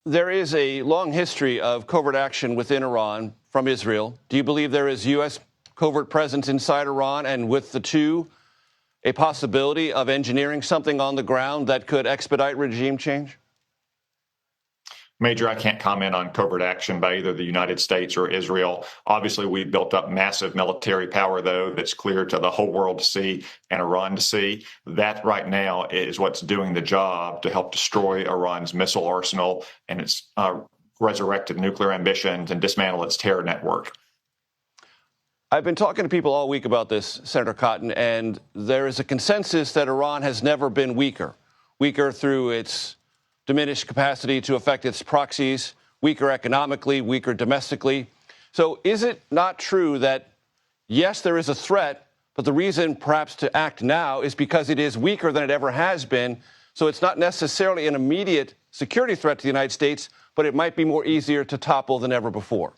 There is a long history of covert action within Iran from Israel. Do you believe there is U.S. covert presence inside Iran, and with the two, a possibility of engineering something on the ground that could expedite regime change? Major, I can't comment on covert action by either the United States or Israel. Obviously, we've built up massive military power, though, that's clear to the whole world to see and Iran to see. That right now is what's doing the job to help destroy Iran's missile arsenal and its resurrected nuclear ambitions and dismantle its terror network. I've been talking to people all week about this, Senator Cotton, and there is a consensus that Iran has never been weaker through its diminished capacity to affect its proxies, weaker economically, weaker domestically. So is it not true that, yes, there is a threat, but the reason perhaps to act now is because it is weaker than it ever has been? So it's not necessarily an immediate security threat to the United States, but it might be more easier to topple than ever before.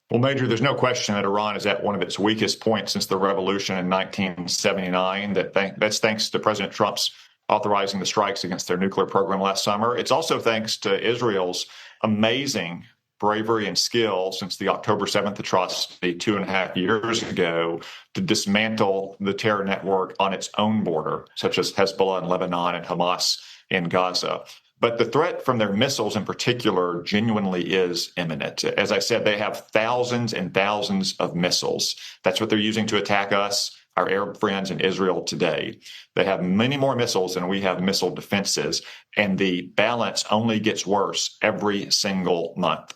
Well, Major, there's no question that Iran is at one of its weakest points since the revolution in 1979. That's thanks to President Trump's authorizing the strikes against their nuclear program last summer. It's also thanks to Israel's amazing bravery and skill since the October 7th atrocity 2.5 years ago to dismantle the terror network on its own border, such as Hezbollah in Lebanon and Hamas in Gaza. But the threat from their missiles in particular genuinely is imminent. As I said, they have thousands and thousands of missiles. That's what they're using to attack us, our Arab friends in Israel today. They have many more missiles than we have missile defenses, and the balance only gets worse every single month.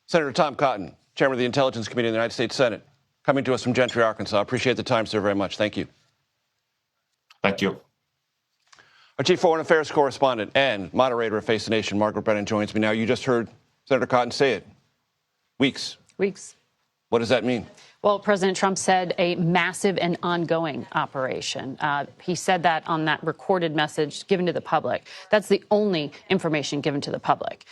Senator Tom Cotton, Chairman of the Intelligence Committee in the United States Senate, coming to us from Gentry, Arkansas. Appreciate the time, sir, very much. Thank you. Thank you. Our Chief Foreign Affairs Correspondent and moderator of Face the Nation, Margaret Brennan, joins me now. You just heard Senator Cotton say it. Weeks. What does that mean? Well, President Trump said a massive and ongoing operation. He said that on that recorded message given to the public. That's the only information given to the public.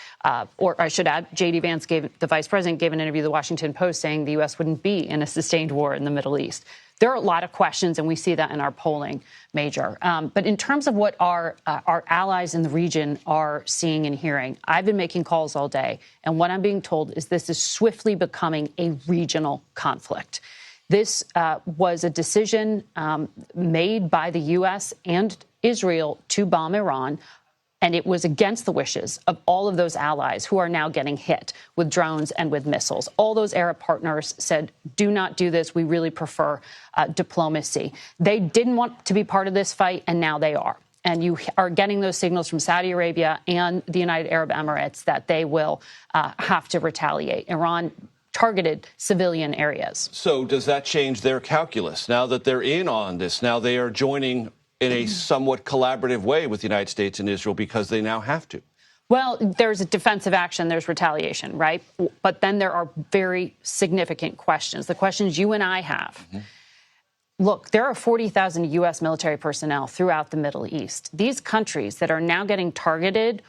Or I should add, J.D. Vance, the vice president, gave an interview to the Washington Post saying the U.S. wouldn't be in a sustained war in the Middle East. There are a lot of questions, and we see that in our polling, Major. But in terms of what our allies in the region are seeing and hearing, I've been making calls all day, and what I'm being told is this is swiftly becoming a regional conflict. This was a decision made by the U.S. and Israel to bomb Iran, and it was against the wishes of all of those allies who are now getting hit with drones and with missiles. All those Arab partners said, do not do this. We really prefer diplomacy. They didn't want to be part of this fight, and now they are. And you are getting those signals from Saudi Arabia and the United Arab Emirates that they will have to retaliate. Iran targeted civilian areas. So does that change their calculus now that they're in on this? Now they are joining in a somewhat collaborative way with the United States and Israel because they now have to. Well, there's a defensive action, there's retaliation, right? But then there are very significant questions, the questions you and I have. Look, there are 40,000 U.S. military personnel throughout the Middle East. These countries that are now getting targeted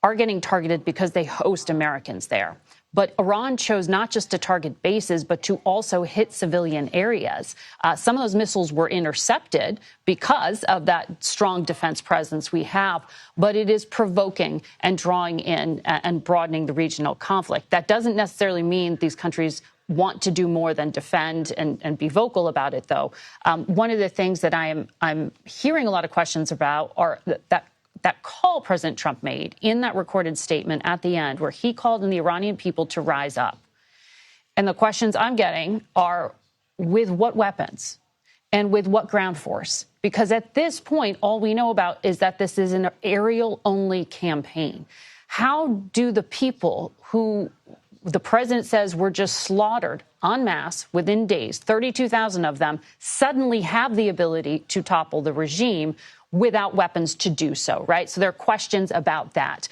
are getting targeted because they host Americans there. But Iran chose not just to target bases, but to also hit civilian areas. Some of those missiles were intercepted because of that strong defense presence we have. But it is provoking and drawing in and broadening the regional conflict. That doesn't necessarily mean these countries want to do more than defend and be vocal about it, though. One of the things that I'm hearing a lot of questions about are that call President Trump made in that recorded statement at the end, where he called on the Iranian people to rise up. And the questions I'm getting are, with what weapons and with what ground force? Because at this point, all we know about is that this is an aerial-only campaign. How do the people who the president says were just slaughtered en masse within days, 32,000 of them, suddenly have the ability to topple the regime without weapons to do so, right? So there are questions about that.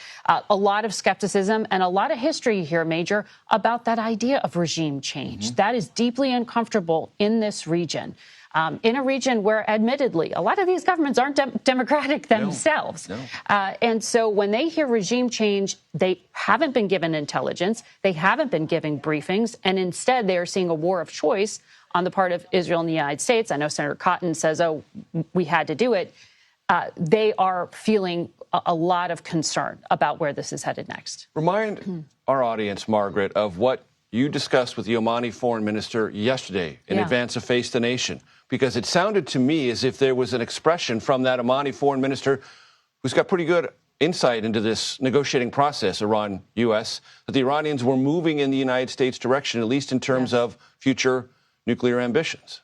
A lot of skepticism and a lot of history here, Major, about that idea of regime change. That is deeply uncomfortable in this region. In a region where, admittedly, a lot of these governments aren't democratic themselves. And so when they hear regime change, they haven't been given intelligence, they haven't been given briefings, and instead they are seeing a war of choice on the part of Israel and the United States. I know Senator Cotton says, oh, we had to do it. They are feeling a lot of concern about where this is headed next. Remind our audience, Margaret, of what you discussed with the Omani foreign minister yesterday in advance of Face the Nation, because it sounded to me as if there was an expression from that Omani foreign minister who's got pretty good insight into this negotiating process, Iran-U.S., that the Iranians were moving in the United States direction, at least in terms of future nuclear ambitions.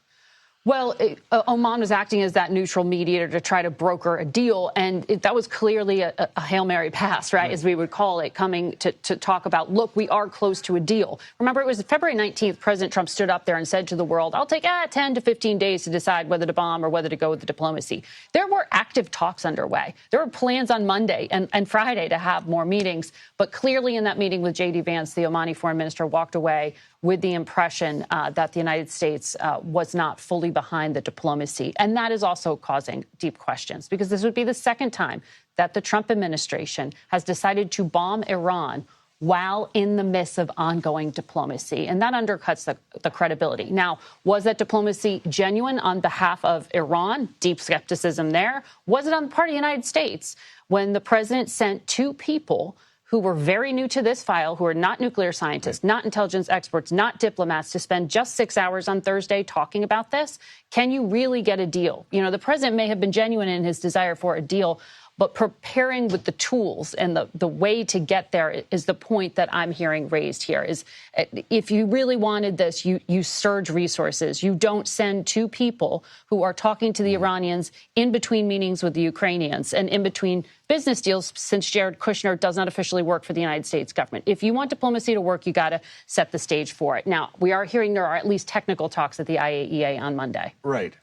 Well, Oman was acting as that neutral mediator to try to broker a deal, and that was clearly a Hail Mary pass, right, as we would call it, coming to talk about, look, we are close to a deal. Remember, it was February 19th, President Trump stood up there and said to the world, I'll take 10 to 15 days to decide whether to bomb or whether to go with the diplomacy. There were active talks underway. There were plans on Monday and Friday to have more meetings, but clearly in that meeting with J.D. Vance, the Omani foreign minister walked away with the impression that the United States was not fully behind the diplomacy. And that is also causing deep questions, because this would be the second time that the Trump administration has decided to bomb Iran while in the midst of ongoing diplomacy. And that undercuts the credibility. Now, was that diplomacy genuine on behalf of Iran? Deep skepticism there. Was it on the part of the United States when the president sent two people who were very new to this file, who are not nuclear scientists, not intelligence experts, not diplomats, to spend just 6 hours on Thursday talking about this? Can you really get a deal? You know, the president may have been genuine in his desire for a deal, but preparing with the tools and the way to get there is the point that I'm hearing raised here. Is if you really wanted this, you surge resources. You don't send two people who are talking to the Iranians in between meetings with the Ukrainians and in between business deals, since Jared Kushner does not officially work for the United States government. If you want diplomacy to work, you got to set the stage for it. Now, we are hearing there are at least technical talks at the IAEA on Monday. Right.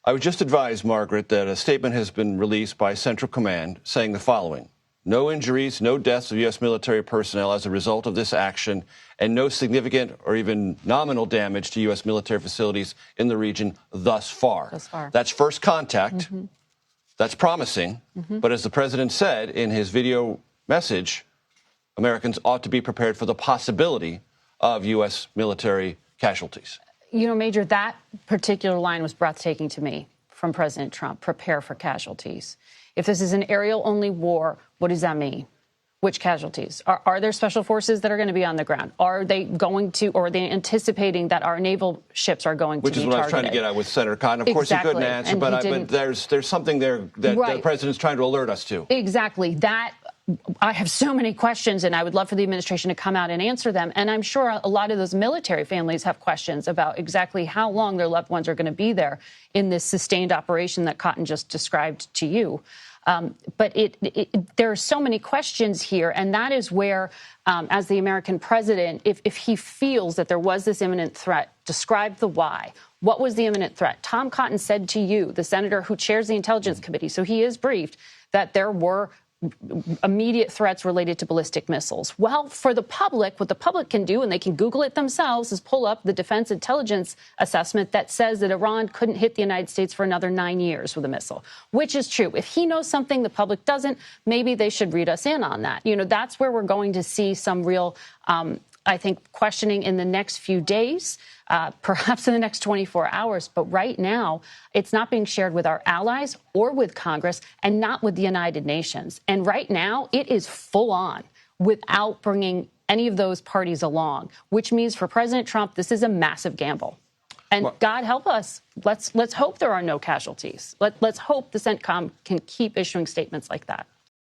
I was just advised, Margaret, that a statement has been released by Central Command saying the following: no injuries, no deaths of U.S. military personnel as a result of this action, and no significant or even nominal damage to U.S. military facilities in the region thus far. That's first contact. That's promising. But as the president said in his video message, Americans ought to be prepared for the possibility of U.S. military casualties. You know, Major, that particular line was breathtaking to me from President Trump. Prepare for casualties. If this is an aerial-only war, what does that mean? Which casualties? Are there special forces that are going to be on the ground? Are they going to, or are they anticipating that our naval ships are going to be targeted? Which is what I was trying to get at with Senator Cotton. Of course, he couldn't answer, but there's something there that the president's trying to alert us to. Exactly. That, I have so many questions, and I would love for the administration to come out and answer them. And I'm sure a lot of those military families have questions about exactly how long their loved ones are going to be there in this sustained operation that Cotton just described to you. But there are so many questions here, and that is where, as the American president, if he feels that there was this imminent threat, describe the why. What was the imminent threat? Tom Cotton said to you, the senator who chairs the Intelligence Committee, so he is briefed, that there were immediate threats related to ballistic missiles. Well, for the public, what the public can do, and they can Google it themselves, is pull up the Defense Intelligence Assessment that says that Iran couldn't hit the United States for another 9 years with a missile, which is true. If he knows something the public doesn't, maybe they should read us in on that. You know, that's where we're going to see some real, I think, questioning in the next few days, perhaps in the next 24 hours. But right now, it's not being shared with our allies or with Congress, and not with the United Nations. And right now, it is full on without bringing any of those parties along, which means for President Trump, this is a massive gamble. And God help us. Let's hope there are no casualties. Let's hope the CENTCOM can keep issuing statements like that.